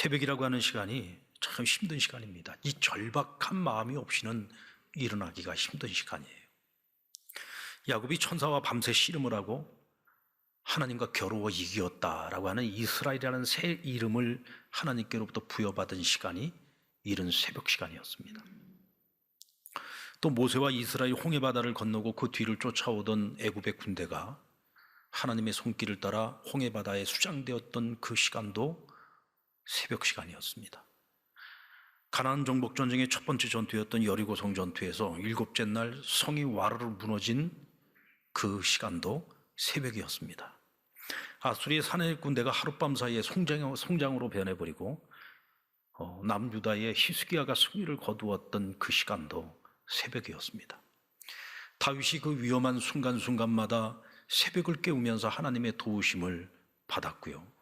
새벽이라고 하는 시간이 참 힘든 시간입니다. 이 절박한 마음이 없이는 일어나기가 힘든 시간이에요. 야곱이 천사와 밤새 씨름을 하고 하나님과 겨루어 이겼다라고 하는 이스라엘이라는 새 이름을 하나님께로부터 부여받은 시간이 이른 새벽 시간이었습니다. 또 모세와 이스라엘 홍해바다를 건너고 그 뒤를 쫓아오던 애굽의 군대가 하나님의 손길을 따라 홍해바다에 수장되었던 그 시간도 새벽 시간이었습니다. 가나안 정복 전쟁의 첫 번째 전투였던 여리고성 전투에서 일곱째 날 성이 와르르 무너진 그 시간도 새벽이었습니다. 아수리의 사내립 군대가 하룻밤 사이에 송장으로 변해버리고 남유다의 히스기야가 승리를 거두었던 그 시간도 새벽이었습니다. 다윗이 그 위험한 순간순간마다 새벽을 깨우면서 하나님의 도우심을 받았고요.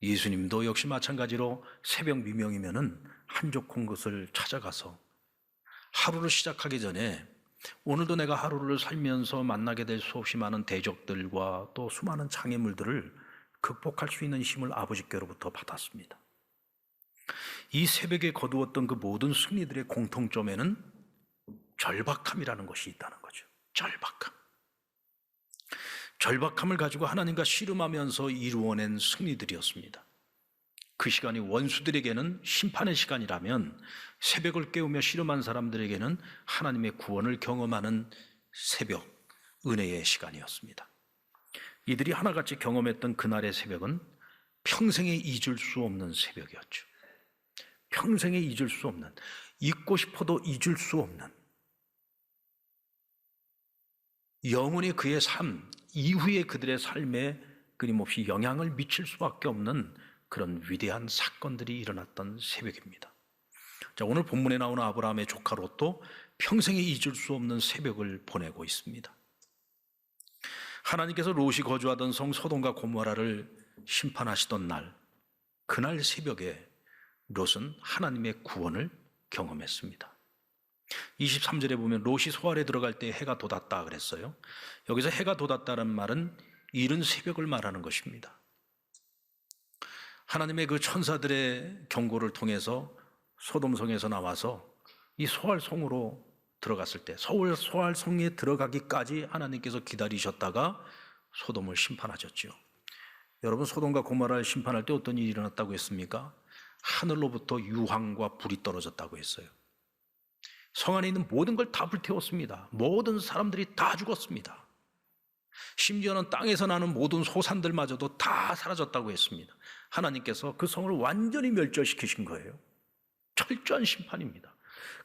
예수님도 역시 마찬가지로 새벽 미명이면은 한적한 곳을 찾아가서 하루를 시작하기 전에 오늘도 내가 하루를 살면서 만나게 될 수없이 많은 대적들과 또 수많은 장애물들을 극복할 수 있는 힘을 아버지께로부터 받았습니다. 이 새벽에 거두었던 그 모든 승리들의 공통점에는 절박함이라는 것이 있다는 거죠. 절박함을 가지고 하나님과 씨름하면서 이루어낸 승리들이었습니다. 그 시간이 원수들에게는 심판의 시간이라면 새벽을 깨우며 씨름한 사람들에게는 하나님의 구원을 경험하는 새벽, 은혜의 시간이었습니다. 이들이 하나같이 경험했던 그날의 새벽은 평생에 잊을 수 없는 새벽이었죠. 평생에 잊을 수 없는, 잊고 싶어도 잊을 수 없는, 영원히 그의 삶, 이후에 그들의 삶에 끊임없이 영향을 미칠 수밖에 없는 그런 위대한 사건들이 일어났던 새벽입니다. 자, 오늘 본문에 나오는 아브라함의 조카 롯도 평생에 잊을 수 없는 새벽을 보내고 있습니다. 하나님께서 롯이 거주하던 성 소돔과 고모라를 심판하시던 날, 그날 새벽에 롯은 하나님의 구원을 경험했습니다. 23절에 보면 롯이 소알에 들어갈 때 해가 돋았다 그랬어요. 여기서 해가 돋았다는 말은 이른 새벽을 말하는 것입니다. 하나님의 그 천사들의 경고를 통해서 소돔성에서 나와서 이 소알성으로 들어갔을 때, 소알성에 들어가기까지 하나님께서 기다리셨다가 소돔을 심판하셨죠. 여러분, 소돔과 고모라를 심판할 때 어떤 일이 일어났다고 했습니까? 하늘로부터 유황과 불이 떨어졌다고 했어요. 성 안에 있는 모든 걸 다 불태웠습니다. 모든 사람들이 다 죽었습니다. 심지어는 땅에서 나는 모든 소산들마저도 다 사라졌다고 했습니다. 하나님께서 그 성을 완전히 멸절시키신 거예요. 철저한 심판입니다.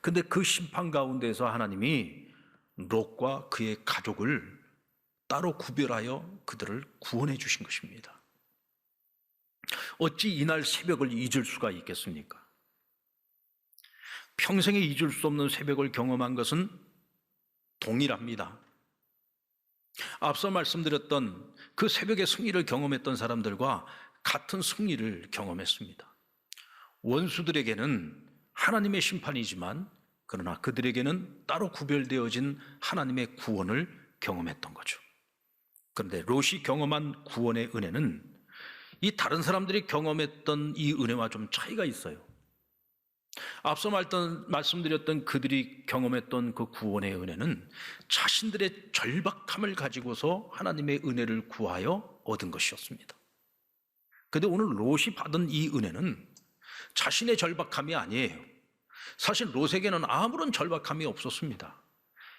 근데 그 심판 가운데서 하나님이 롯과 그의 가족을 따로 구별하여 그들을 구원해 주신 것입니다. 어찌 이날 새벽을 잊을 수가 있겠습니까? 평생에 잊을 수 없는 새벽을 경험한 것은 동일합니다. 앞서 말씀드렸던 그 새벽의 승리를 경험했던 사람들과 같은 승리를 경험했습니다. 원수들에게는 하나님의 심판이지만 그러나 그들에게는 따로 구별되어진 하나님의 구원을 경험했던 거죠. 그런데 롯이 경험한 구원의 은혜는 이 다른 사람들이 경험했던 이 은혜와 좀 차이가 있어요. 앞서 말씀드렸던 그들이 경험했던 그 구원의 은혜는 자신들의 절박함을 가지고서 하나님의 은혜를 구하여 얻은 것이었습니다. 그런데 오늘 롯이 받은 이 은혜는 자신의 절박함이 아니에요. 사실 롯에게는 아무런 절박함이 없었습니다.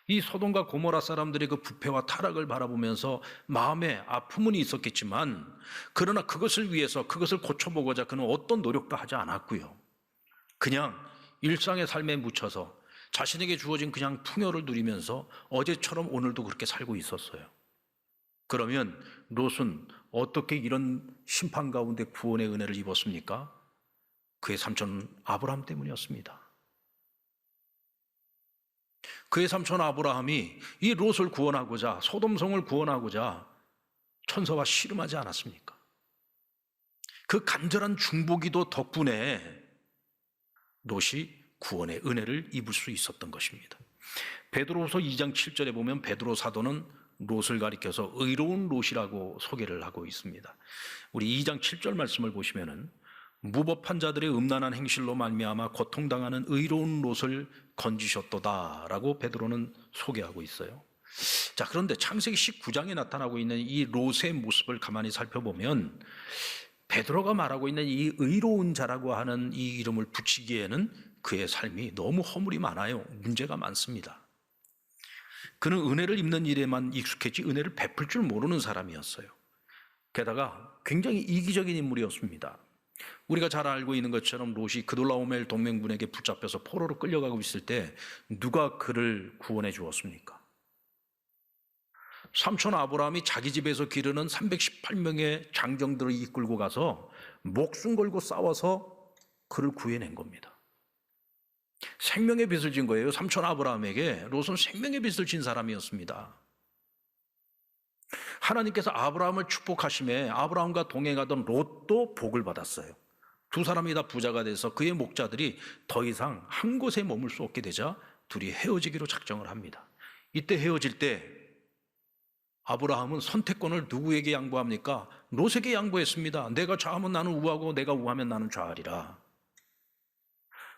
이 소돔과 고모라 사람들의 그 부패와 타락을 바라보면서 마음에 아픔은 있었겠지만 그러나 그것을 위해서 그것을 고쳐보고자 그는 어떤 노력도 하지 않았고요. 그냥 일상의 삶에 묻혀서 자신에게 주어진 그냥 풍요를 누리면서 어제처럼 오늘도 그렇게 살고 있었어요. 그러면 롯은 어떻게 이런 심판 가운데 구원의 은혜를 입었습니까? 그의 삼촌 아브라함 때문이었습니다. 그의 삼촌 아브라함이 이 롯을 구원하고자, 소돔성을 구원하고자 천사와 씨름하지 않았습니까? 그 간절한 중보기도 덕분에 롯이 구원의 은혜를 입을 수 있었던 것입니다. 베드로후서 2장 7절에 보면 베드로 사도는 롯을 가리켜서 의로운 롯이라고 소개를 하고 있습니다. 우리 2장 7절 말씀을 보시면은 무법한 자들의 음란한 행실로 말미암아 고통당하는 의로운 롯을 건지셨도다라고 베드로는 소개하고 있어요. 자, 그런데 창세기 19장에 나타나고 있는 이 롯의 모습을 가만히 살펴보면 베드로가 말하고 있는 이 의로운 자라고 하는 이 이름을 붙이기에는 그의 삶이 너무 허물이 많아요. 문제가 많습니다. 그는 은혜를 입는 일에만 익숙했지 은혜를 베풀 줄 모르는 사람이었어요. 게다가 굉장히 이기적인 인물이었습니다. 우리가 잘 알고 있는 것처럼 롯이 그돌라오멜 동맹군에게 붙잡혀서 포로로 끌려가고 있을 때 누가 그를 구원해 주었습니까? 삼촌 아브라함이 자기 집에서 기르는 318명의 장정들을 이끌고 가서 목숨 걸고 싸워서 그를 구해낸 겁니다. 생명의 빚을 진 거예요. 삼촌 아브라함에게 롯은 생명의 빚을 진 사람이었습니다. 하나님께서 아브라함을 축복하심에 아브라함과 동행하던 롯도 복을 받았어요. 두 사람이 다 부자가 돼서 그의 목자들이 더 이상 한 곳에 머물 수 없게 되자 둘이 헤어지기로 작정을 합니다. 이때 헤어질 때 아브라함은 선택권을 누구에게 양보합니까? 롯에게 양보했습니다. 내가 좌하면 나는 우하고 내가 우하면 나는 좌하리라.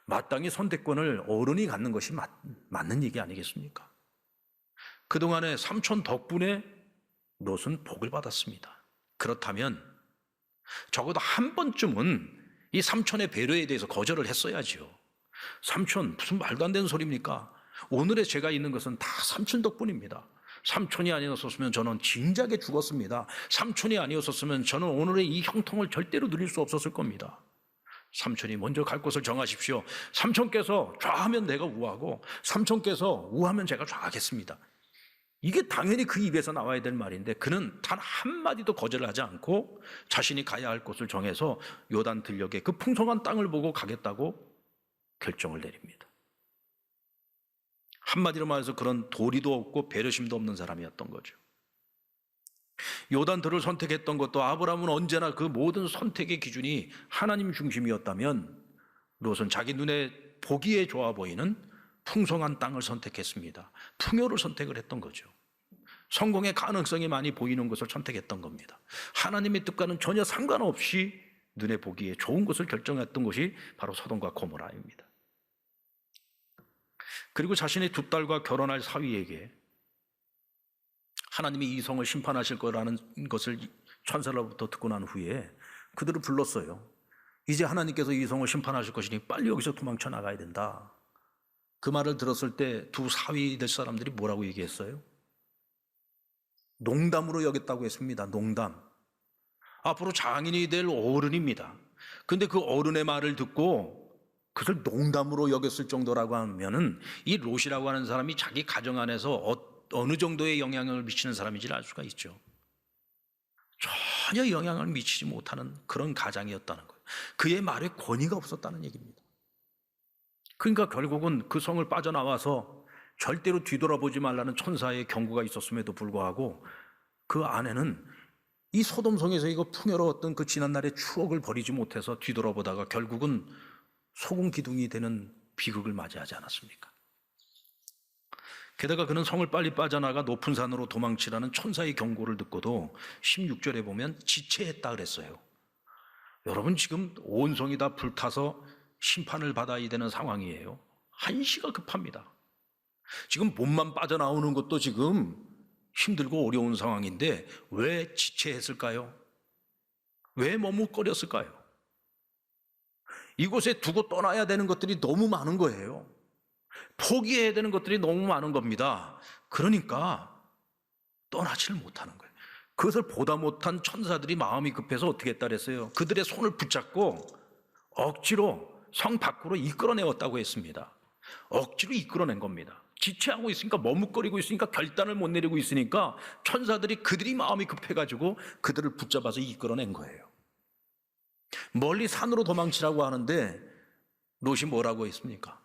마땅히 선택권을 어른이 갖는 것이 맞는 얘기 아니겠습니까? 그동안에 삼촌 덕분에 롯은 복을 받았습니다. 그렇다면 적어도 한 번쯤은 이 삼촌의 배려에 대해서 거절을 했어야지요. 삼촌, 무슨 말도 안 되는 소리입니까? 오늘의 제가 있는 것은 다 삼촌 덕분입니다. 삼촌이 아니었었으면 저는 진작에 죽었습니다. 삼촌이 아니었었으면 저는 오늘의 이 형통을 절대로 누릴 수 없었을 겁니다. 삼촌이 먼저 갈 곳을 정하십시오. 삼촌께서 좌하면 내가 우하고 삼촌께서 우하면 제가 좌하겠습니다. 이게 당연히 그 입에서 나와야 될 말인데 그는 단 한마디도 거절하지 않고 자신이 가야 할 곳을 정해서 요단 들녘에 그 풍성한 땅을 보고 가겠다고 결정을 내립니다. 한마디로 말해서 그런 도리도 없고 배려심도 없는 사람이었던 거죠. 요단들을 선택했던 것도 아브라함은 언제나 그 모든 선택의 기준이 하나님 중심이었다면 롯은 자기 눈에 보기에 좋아 보이는 풍성한 땅을 선택했습니다. 풍요를 선택을 했던 거죠. 성공의 가능성이 많이 보이는 것을 선택했던 겁니다. 하나님의 뜻과는 전혀 상관없이 눈에 보기에 좋은 것을 결정했던 것이 바로 소돔과 고모라입니다. 그리고 자신의 두 딸과 결혼할 사위에게 하나님이 이 성을 심판하실 거라는 것을 천사로부터 듣고 난 후에 그들을 불렀어요. 이제 하나님께서 이 성을 심판하실 것이니 빨리 여기서 도망쳐 나가야 된다. 그 말을 들었을 때 두 사위 될 사람들이 뭐라고 얘기했어요? 농담으로 여겼다고 했습니다. 농담. 앞으로 장인이 될 어른입니다. 근데 그 어른의 말을 듣고 그것을 농담으로 여겼을 정도라고 하면은 이 롯이라고 하는 사람이 자기 가정 안에서 어느 정도의 영향을 미치는 사람인지를 알 수가 있죠. 전혀 영향을 미치지 못하는 그런 가장이었다는 거예요. 그의 말에 권위가 없었다는 얘기입니다. 그러니까 결국은 그 성을 빠져나와서 절대로 뒤돌아보지 말라는 천사의 경고가 있었음에도 불구하고 그 아내는 이 소돔성에서 이거 풍요로웠던 그 지난날의 추억을 버리지 못해서 뒤돌아보다가 결국은 소금 기둥이 되는 비극을 맞이하지 않았습니까? 게다가 그는 성을 빨리 빠져나가 높은 산으로 도망치라는 천사의 경고를 듣고도 16절에 보면 지체했다 그랬어요. 여러분 지금 온 성이 다 불타서 심판을 받아야 되는 상황이에요. 한시가 급합니다. 지금 몸만 빠져나오는 것도 지금 힘들고 어려운 상황인데 왜 지체했을까요? 왜 머뭇거렸을까요? 이곳에 두고 떠나야 되는 것들이 너무 많은 거예요. 포기해야 되는 것들이 너무 많은 겁니다. 그러니까 떠나지를 못하는 거예요. 그것을 보다 못한 천사들이 마음이 급해서 어떻게 했다 그랬어요? 그들의 손을 붙잡고 억지로 성 밖으로 이끌어내었다고 했습니다. 억지로 이끌어낸 겁니다. 지체하고 있으니까 머뭇거리고 있으니까 결단을 못 내리고 있으니까 천사들이 그들이 마음이 급해가지고 그들을 붙잡아서 이끌어낸 거예요. 멀리 산으로 도망치라고 하는데 롯이 뭐라고 했습니까?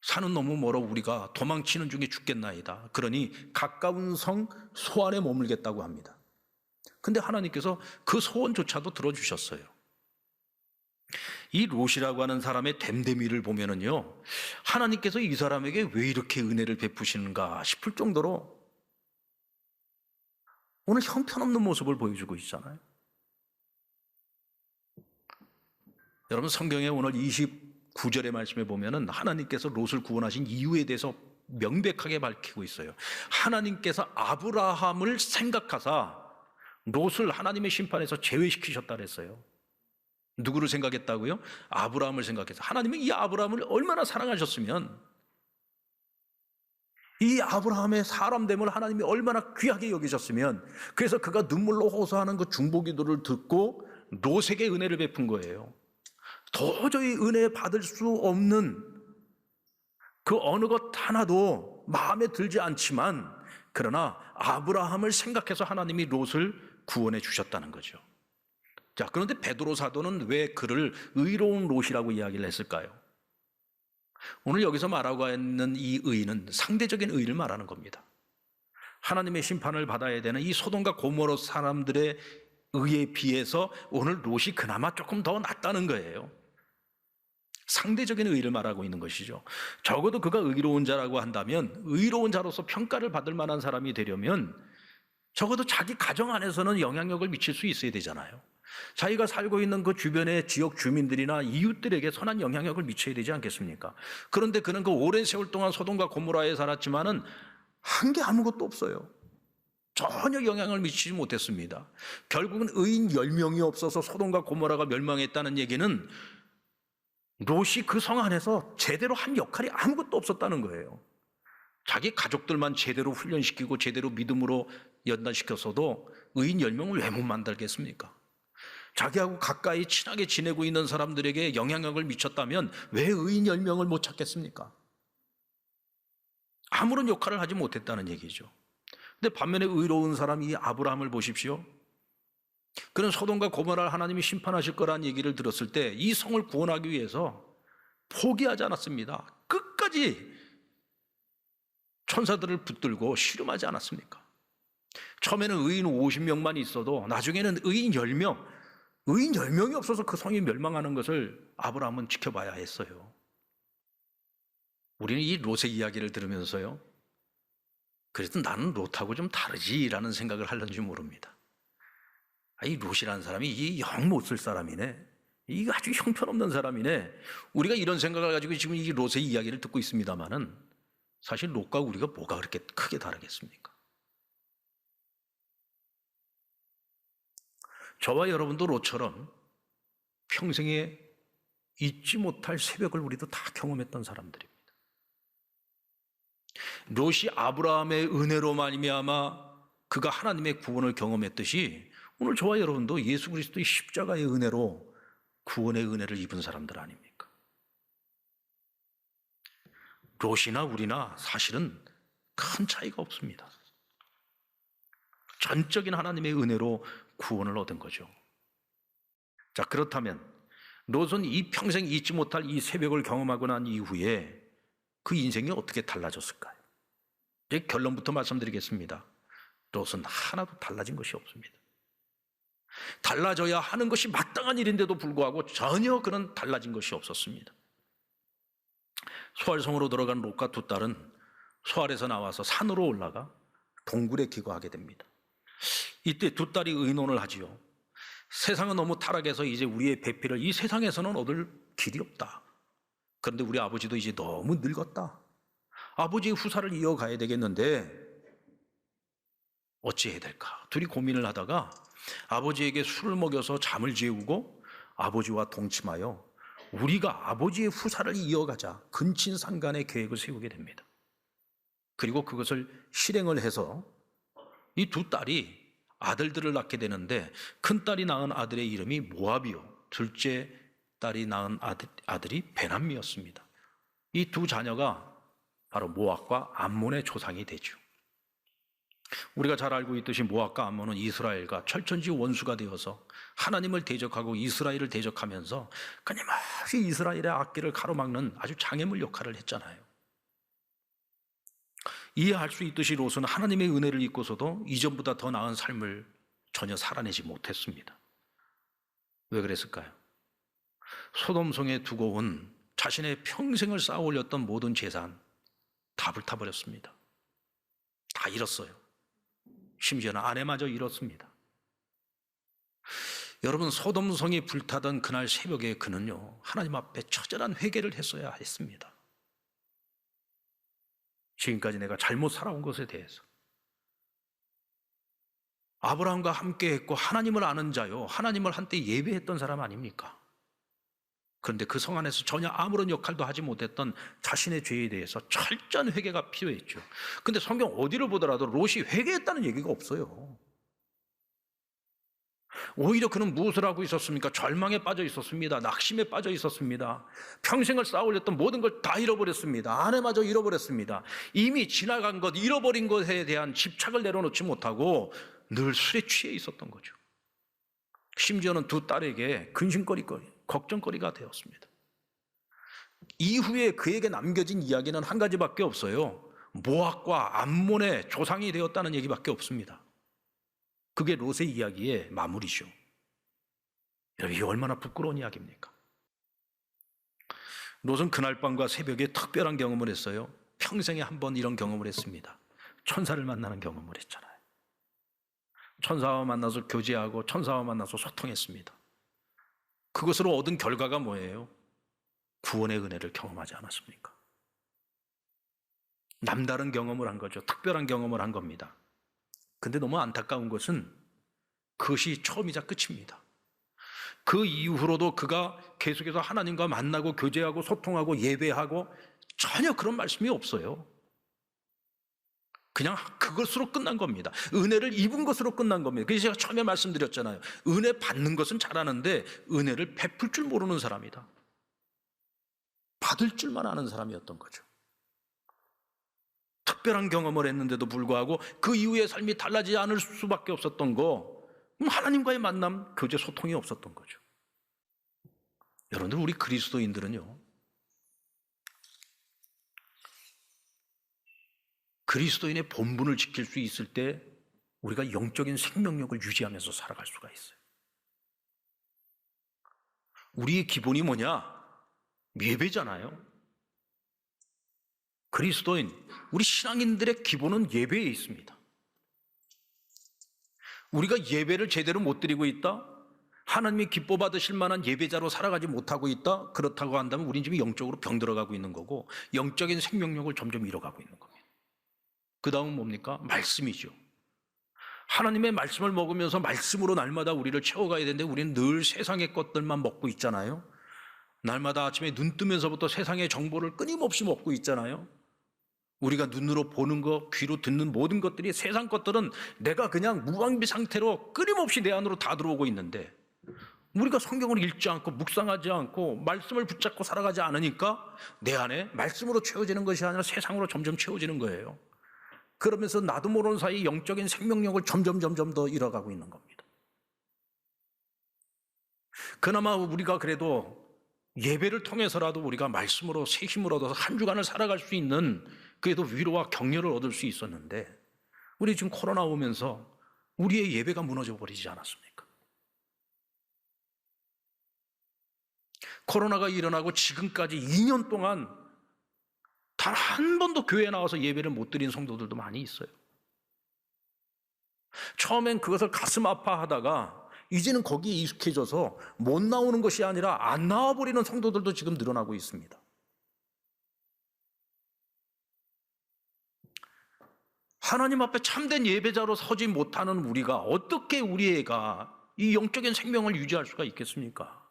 산은 너무 멀어 우리가 도망치는 중에 죽겠나이다. 그러니 가까운 성 소안에 머물겠다고 합니다. 근데 하나님께서 그 소원조차도 들어주셨어요. 이 롯이라고 하는 사람의 됨됨이를 보면은요, 하나님께서 이 사람에게 왜 이렇게 은혜를 베푸시는가 싶을 정도로 오늘 형편없는 모습을 보여주고 있잖아요. 여러분 성경에 오늘 29절의 말씀에 보면은 하나님께서 롯을 구원하신 이유에 대해서 명백하게 밝히고 있어요. 하나님께서 아브라함을 생각하사 롯을 하나님의 심판에서 제외시키셨다 그랬어요. 누구를 생각했다고요? 아브라함을 생각해서. 하나님은 이 아브라함을 얼마나 사랑하셨으면, 이 아브라함의 사람됨을 하나님이 얼마나 귀하게 여기셨으면, 그래서 그가 눈물로 호소하는 그 중보기도를 듣고 롯에게 은혜를 베푼 거예요. 도저히 은혜 받을 수 없는 그 어느 것 하나도 마음에 들지 않지만, 그러나 아브라함을 생각해서 하나님이 롯을 구원해 주셨다는 거죠. 자, 그런데 베드로 사도는 왜 그를 의로운 롯이라고 이야기를 했을까요? 오늘 여기서 말하고 있는 이 의는 상대적인 의를 말하는 겁니다. 하나님의 심판을 받아야 되는 이 소돔과 고모라 사람들의 의에 비해서 오늘 롯이 그나마 조금 더 낫다는 거예요. 상대적인 의를 말하고 있는 것이죠. 적어도 그가 의로운 자라고 한다면, 의로운 자로서 평가를 받을 만한 사람이 되려면 적어도 자기 가정 안에서는 영향력을 미칠 수 있어야 되잖아요. 자기가 살고 있는 그 주변의 지역 주민들이나 이웃들에게 선한 영향력을 미쳐야 되지 않겠습니까? 그런데 그는 그 오랜 세월 동안 소돔과 고모라에 살았지만은 한 게 아무것도 없어요. 전혀 영향을 미치지 못했습니다. 결국은 의인 10명이 없어서 소돔과 고모라가 멸망했다는 얘기는 롯이 그 성 안에서 제대로 한 역할이 아무것도 없었다는 거예요. 자기 가족들만 제대로 훈련시키고 제대로 믿음으로 연단시켰어도 의인 10명을 왜 못 만들겠습니까? 자기하고 가까이 친하게 지내고 있는 사람들에게 영향력을 미쳤다면 왜 의인 10명을 못 찾겠습니까? 아무런 역할을 하지 못했다는 얘기죠. 근데 반면에 의로운 사람이 아브라함을 보십시오. 그는 소돔과 고모라를 하나님이 심판하실 거라는 얘기를 들었을 때 이 성을 구원하기 위해서 포기하지 않았습니다. 끝까지 천사들을 붙들고 씨름하지 않았습니까? 처음에는 의인 50명만 있어도 나중에는 의인 10명, 의인 10명이 없어서 그 성이 멸망하는 것을 아브라함은 지켜봐야 했어요. 우리는 이 롯의 이야기를 들으면서요, 그래도 나는 롯하고 좀 다르지라는 생각을 하려는지 모릅니다. 이 롯이라는 사람이 이 영 못 쓸 사람이네, 이거 아주 형편없는 사람이네, 우리가 이런 생각을 가지고 지금 이 롯의 이야기를 듣고 있습니다마는 사실 롯과 우리가 뭐가 그렇게 크게 다르겠습니까? 저와 여러분도 롯처럼 평생에 잊지 못할 새벽을 우리도 다 경험했던 사람들입니다. 롯이 아브라함의 은혜로 말미암아 그가 하나님의 구원을 경험했듯이 오늘 저와 여러분도 예수 그리스도의 십자가의 은혜로 구원의 은혜를 입은 사람들 아닙니까? 롯이나 우리나 사실은 큰 차이가 없습니다. 전적인 하나님의 은혜로 구원을 얻은 거죠. 자, 그렇다면 롯은 이 평생 잊지 못할 이 새벽을 경험하고 난 이후에 그 인생이 어떻게 달라졌을까요? 이제 결론부터 말씀드리겠습니다. 롯은 하나도 달라진 것이 없습니다. 달라져야 하는 것이 마땅한 일인데도 불구하고 전혀 그런 달라진 것이 없었습니다. 소알성으로 들어간 롯과 두 딸은 소알에서 나와서 산으로 올라가 동굴에 기거하게 됩니다. 이때 두 딸이 의논을 하지요. 세상은 너무 타락해서 이제 우리의 배필을 이 세상에서는 얻을 길이 없다. 그런데 우리 아버지도 이제 너무 늙었다. 아버지의 후사를 이어가야 되겠는데 어찌해야 될까? 둘이 고민을 하다가 아버지에게 술을 먹여서 잠을 재우고 아버지와 동침하여 우리가 아버지의 후사를 이어가자 근친상간의 계획을 세우게 됩니다. 그리고 그것을 실행을 해서 이 두 딸이 아들들을 낳게 되는데 큰딸이 낳은 아들의 이름이 모압이요, 둘째 딸이 낳은 아들이 베남미였습니다. 이 두 자녀가 바로 모압과 암몬의 조상이 되죠. 우리가 잘 알고 있듯이 모압과 암몬은 이스라엘과 철천지 원수가 되어서 하나님을 대적하고 이스라엘을 대적하면서 끊임없이 이스라엘의 앞길을 가로막는 아주 장애물 역할을 했잖아요. 이해할 수 있듯이 롯은 하나님의 은혜를 잊고서도 이전보다 더 나은 삶을 전혀 살아내지 못했습니다. 왜 그랬을까요? 소돔성에 두고 온 자신의 평생을 쌓아 올렸던 모든 재산 다 불타버렸습니다. 다 잃었어요. 심지어는 아내마저 잃었습니다. 여러분, 소돔성이 불타던 그날 새벽에 그는요, 하나님 앞에 처절한 회개를 했어야 했습니다. 지금까지 내가 잘못 살아온 것에 대해서. 아브라함과 함께 했고 하나님을 아는 자요, 하나님을 한때 예배했던 사람 아닙니까? 그런데 그 성 안에서 전혀 아무런 역할도 하지 못했던 자신의 죄에 대해서 철저한 회개가 필요했죠. 근데 성경 어디를 보더라도 롯이 회개했다는 얘기가 없어요. 오히려 그는 무엇을 하고 있었습니까? 절망에 빠져 있었습니다. 낙심에 빠져 있었습니다. 평생을 쌓아올렸던 모든 걸 다 잃어버렸습니다. 아내마저 잃어버렸습니다. 이미 지나간 것, 잃어버린 것에 대한 집착을 내려놓지 못하고 늘 술에 취해 있었던 거죠. 심지어는 두 딸에게 걱정거리가 되었습니다. 이후에 그에게 남겨진 이야기는 한 가지밖에 없어요. 모압과 암몬의 조상이 되었다는 얘기밖에 없습니다. 그게 롯의 이야기의 마무리죠. 여러분, 이게 얼마나 부끄러운 이야기입니까? 롯은 그날 밤과 새벽에 특별한 경험을 했어요. 평생에 한 번 이런 경험을 했습니다. 천사를 만나는 경험을 했잖아요. 천사와 만나서 교제하고 천사와 만나서 소통했습니다. 그것으로 얻은 결과가 뭐예요? 구원의 은혜를 경험하지 않았습니까? 남다른 경험을 한 거죠. 특별한 경험을 한 겁니다. 근데 너무 안타까운 것은 그것이 처음이자 끝입니다. 그 이후로도 그가 계속해서 하나님과 만나고 교제하고 소통하고 예배하고 전혀 그런 말씀이 없어요. 그냥 그것으로 끝난 겁니다. 은혜를 입은 것으로 끝난 겁니다. 그래서 제가 처음에 말씀드렸잖아요. 은혜 받는 것은 잘하는데 은혜를 베풀 줄 모르는 사람이다. 받을 줄만 아는 사람이었던 거죠. 특별한 경험을 했는데도 불구하고 그 이후의 삶이 달라지지 않을 수밖에 없었던 거, 하나님과의 만남, 교제, 소통이 없었던 거죠. 여러분들, 우리 그리스도인들은요, 그리스도인의 본분을 지킬 수 있을 때 우리가 영적인 생명력을 유지하면서 살아갈 수가 있어요. 우리의 기본이 뭐냐? 예배잖아요. 그리스도인, 우리 신앙인들의 기본은 예배에 있습니다. 우리가 예배를 제대로 못 드리고 있다? 하나님이 기뻐 받으실 만한 예배자로 살아가지 못하고 있다? 그렇다고 한다면 우린 지금 영적으로 병들어가고 있는 거고 영적인 생명력을 점점 잃어가고 있는 겁니다. 그 다음은 뭡니까? 말씀이죠. 하나님의 말씀을 먹으면서 말씀으로 날마다 우리를 채워가야 되는데 우리는 늘 세상의 것들만 먹고 있잖아요. 날마다 아침에 눈 뜨면서부터 세상의 정보를 끊임없이 먹고 있잖아요. 우리가 눈으로 보는 것, 귀로 듣는 모든 것들이, 세상 것들은 내가 그냥 무방비 상태로 끊임없이 내 안으로 다 들어오고 있는데 우리가 성경을 읽지 않고 묵상하지 않고 말씀을 붙잡고 살아가지 않으니까 내 안에 말씀으로 채워지는 것이 아니라 세상으로 점점 채워지는 거예요. 그러면서 나도 모르는 사이 영적인 생명력을 점점 더 잃어가고 있는 겁니다. 그나마 우리가 그래도 예배를 통해서라도 우리가 말씀으로 새 힘을 얻어서 한 주간을 살아갈 수 있는, 그래도 위로와 격려를 얻을 수 있었는데 우리 지금 코로나 오면서 우리의 예배가 무너져 버리지 않았습니까? 코로나가 일어나고 지금까지 2년 동안 단 한 번도 교회에 나와서 예배를 못 드린 성도들도 많이 있어요. 처음엔 그것을 가슴 아파하다가 이제는 거기에 익숙해져서 못 나오는 것이 아니라 안 나와버리는 성도들도 지금 늘어나고 있습니다. 하나님 앞에 참된 예배자로 서지 못하는 우리가 어떻게 우리 애가 이 영적인 생명을 유지할 수가 있겠습니까?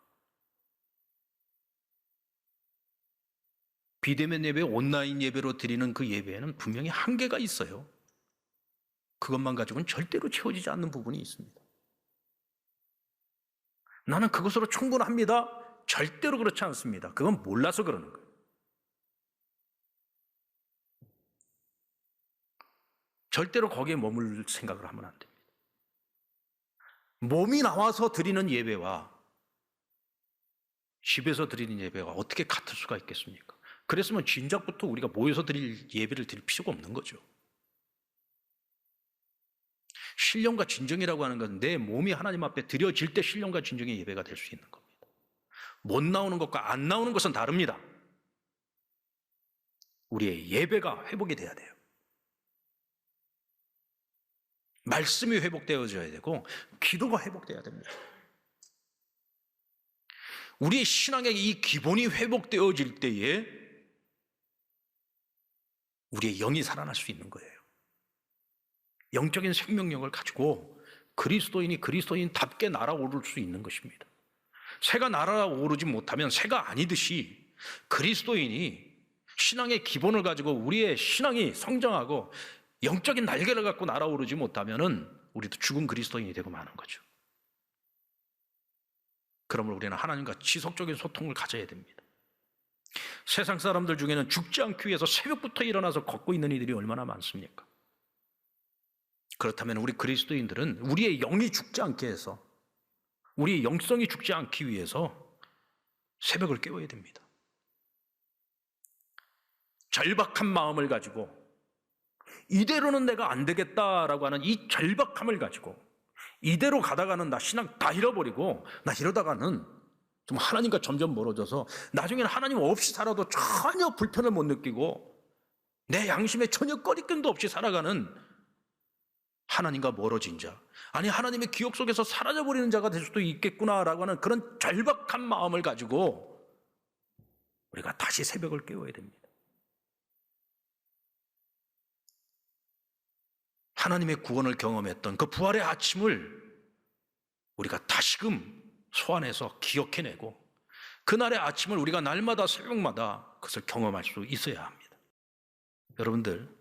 비대면 예배, 온라인 예배로 드리는 그 예배에는 분명히 한계가 있어요. 그것만 가지고는 절대로 채워지지 않는 부분이 있습니다. 나는 그것으로 충분합니다. 절대로 그렇지 않습니다. 그건 몰라서 그러는 거예요. 절대로 거기에 머물 생각을 하면 안 됩니다. 몸이 나와서 드리는 예배와 집에서 드리는 예배가 어떻게 같을 수가 있겠습니까? 그랬으면 진작부터 우리가 모여서 드릴 예배를 드릴 필요가 없는 거죠. 신령과 진정이라고 하는 건 내 몸이 하나님 앞에 드려질 때 신령과 진정의 예배가 될 수 있는 겁니다. 못 나오는 것과 안 나오는 것은 다릅니다. 우리의 예배가 회복이 돼야 돼요. 말씀이 회복되어져야 되고 기도가 회복돼야 됩니다. 우리의 신앙의 이 기본이 회복되어질 때에 우리의 영이 살아날 수 있는 거예요. 영적인 생명력을 가지고 그리스도인이 그리스도인답게 날아오를 수 있는 것입니다. 새가 날아오르지 못하면 새가 아니듯이 그리스도인이 신앙의 기본을 가지고 우리의 신앙이 성장하고 영적인 날개를 갖고 날아오르지 못하면 우리도 죽은 그리스도인이 되고 마는 거죠. 그러므로 우리는 하나님과 지속적인 소통을 가져야 됩니다. 세상 사람들 중에는 죽지 않기 위해서 새벽부터 일어나서 걷고 있는 이들이 얼마나 많습니까? 그렇다면 우리 그리스도인들은 우리의 영이 죽지 않게 해서, 우리의 영성이 죽지 않기 위해서 새벽을 깨워야 됩니다. 절박한 마음을 가지고 이대로는 내가 안 되겠다라고 하는 이 절박함을 가지고 이대로 가다가는 나 신앙 다 잃어버리고 나 이러다가는 좀 하나님과 점점 멀어져서 나중에는 하나님 없이 살아도 전혀 불편을 못 느끼고 내 양심에 전혀 꺼리낌도 없이 살아가는 하나님과 멀어진 자, 아니 하나님의 기억 속에서 사라져버리는 자가 될 수도 있겠구나라고 하는 그런 절박한 마음을 가지고 우리가 다시 새벽을 깨워야 됩니다. 하나님의 구원을 경험했던 그 부활의 아침을 우리가 다시금 소환해서 기억해내고 그날의 아침을 우리가 날마다 새벽마다 그것을 경험할 수 있어야 합니다. 여러분들,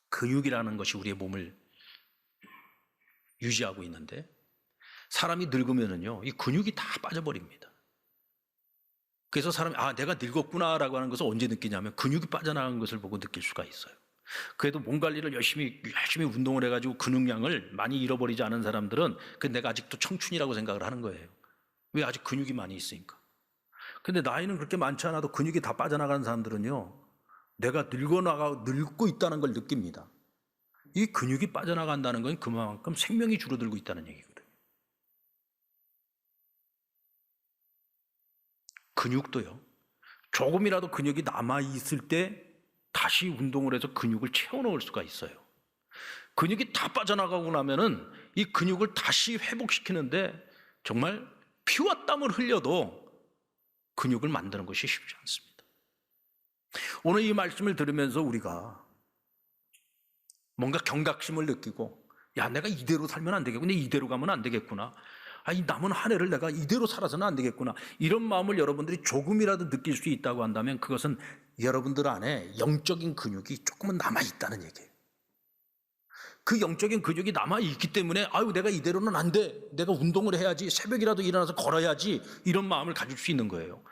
근육이라는 것이 우리의 몸을 유지하고 있는데 사람이 늙으면은요, 이 근육이 다 빠져버립니다. 그래서 사람이 내가 늙었구나라고 하는 것을 언제 느끼냐면 근육이 빠져나간 것을 보고 느낄 수가 있어요. 그래도 몸 관리를 열심히 운동을 해가지고 근육량을 많이 잃어버리지 않은 사람들은 내가 아직도 청춘이라고 생각을 하는 거예요. 왜? 아직 근육이 많이 있으니까. 근데 나이는 그렇게 많지 않아도 근육이 다 빠져나가는 사람들은요, 내가 늙고 있다는 걸 느낍니다. 이 근육이 빠져나간다는 건 그만큼 생명이 줄어들고 있다는 얘기거든요. 근육도요, 조금이라도 근육이 남아있을 때 다시 운동을 해서 근육을 채워넣을 수가 있어요. 근육이 다 빠져나가고 나면은 이 근육을 다시 회복시키는데 정말 피와 땀을 흘려도 근육을 만드는 것이 쉽지 않습니다. 오늘 이 말씀을 들으면서 우리가 뭔가 경각심을 느끼고, 내가 이대로 살면 안 되겠구나, 이대로 가면 안 되겠구나, 이 남은 한 해를 내가 이대로 살아서는 안 되겠구나, 이런 마음을 여러분들이 조금이라도 느낄 수 있다고 한다면 그것은 여러분들 안에 영적인 근육이 조금은 남아있다는 얘기예요. 그 영적인 근육이 남아있기 때문에 내가 이대로는 안 돼, 내가 운동을 해야지, 새벽이라도 일어나서 걸어야지, 이런 마음을 가질 수 있는 거예요.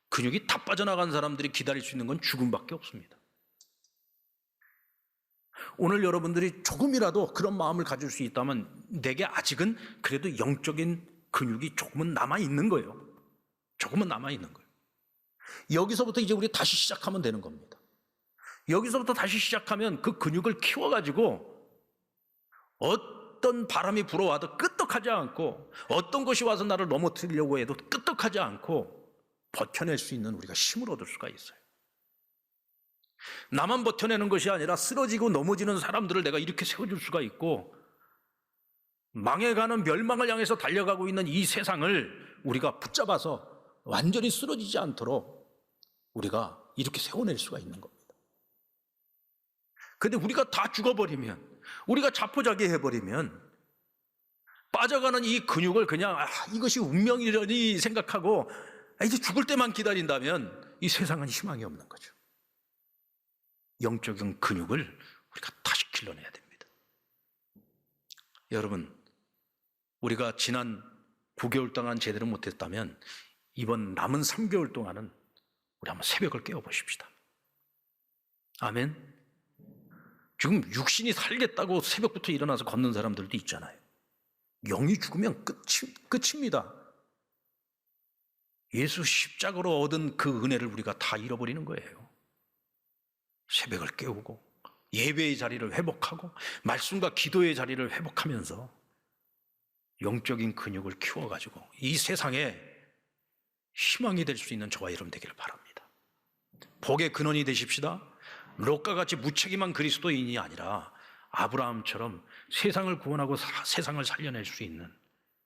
근육이 다 빠져나간 사람들이 기다릴 수 있는 건 죽음밖에 없습니다. 오늘 여러분들이 조금이라도 그런 마음을 가질 수 있다면 내게 아직은 그래도 영적인 근육이 조금은 남아있는 거예요. 조금은 남아있는 거예요. 여기서부터 이제 우리 다시 시작하면 되는 겁니다. 여기서부터 다시 시작하면 그 근육을 키워가지고 어떤 바람이 불어와도 끄떡하지 않고 어떤 것이 와서 나를 넘어뜨리려고 해도 끄떡하지 않고 버텨낼 수 있는 우리가 힘을 얻을 수가 있어요. 나만 버텨내는 것이 아니라 쓰러지고 넘어지는 사람들을 내가 이렇게 세워줄 수가 있고, 망해가는 멸망을 향해서 달려가고 있는 이 세상을 우리가 붙잡아서 완전히 쓰러지지 않도록 우리가 이렇게 세워낼 수가 있는 겁니다. 그런데 우리가 다 죽어버리면, 우리가 자포자기해버리면 빠져가는 이 근육을 그냥 이것이 운명이려니 생각하고 이제 죽을 때만 기다린다면 이 세상은 희망이 없는 거죠. 영적인 근육을 우리가 다시 길러내야 됩니다. 여러분, 우리가 지난 9개월 동안 제대로 못했다면 이번 남은 3개월 동안은 우리 한번 새벽을 깨워보십시다. 아멘. 지금 육신이 살겠다고 새벽부터 일어나서 걷는 사람들도 있잖아요. 영이 죽으면 끝입니다. 예수 십자가로 얻은 그 은혜를 우리가 다 잃어버리는 거예요. 새벽을 깨우고 예배의 자리를 회복하고 말씀과 기도의 자리를 회복하면서 영적인 근육을 키워가지고 이 세상에 희망이 될 수 있는 저와 여러분 되기를 바랍니다. 복의 근원이 되십시다. 롯과같이 무책임한 그리스도인이 아니라 아브라함처럼 세상을 구원하고 세상을 살려낼 수 있는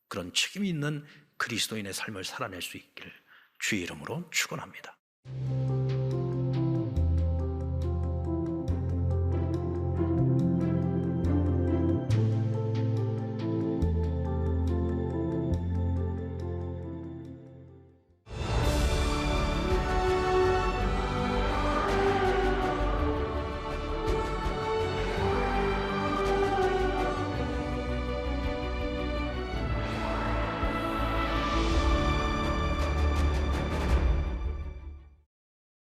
그런 책임 있는 그리스도인의 삶을 살아낼 수 있기를 주의 이름으로 축원합니다.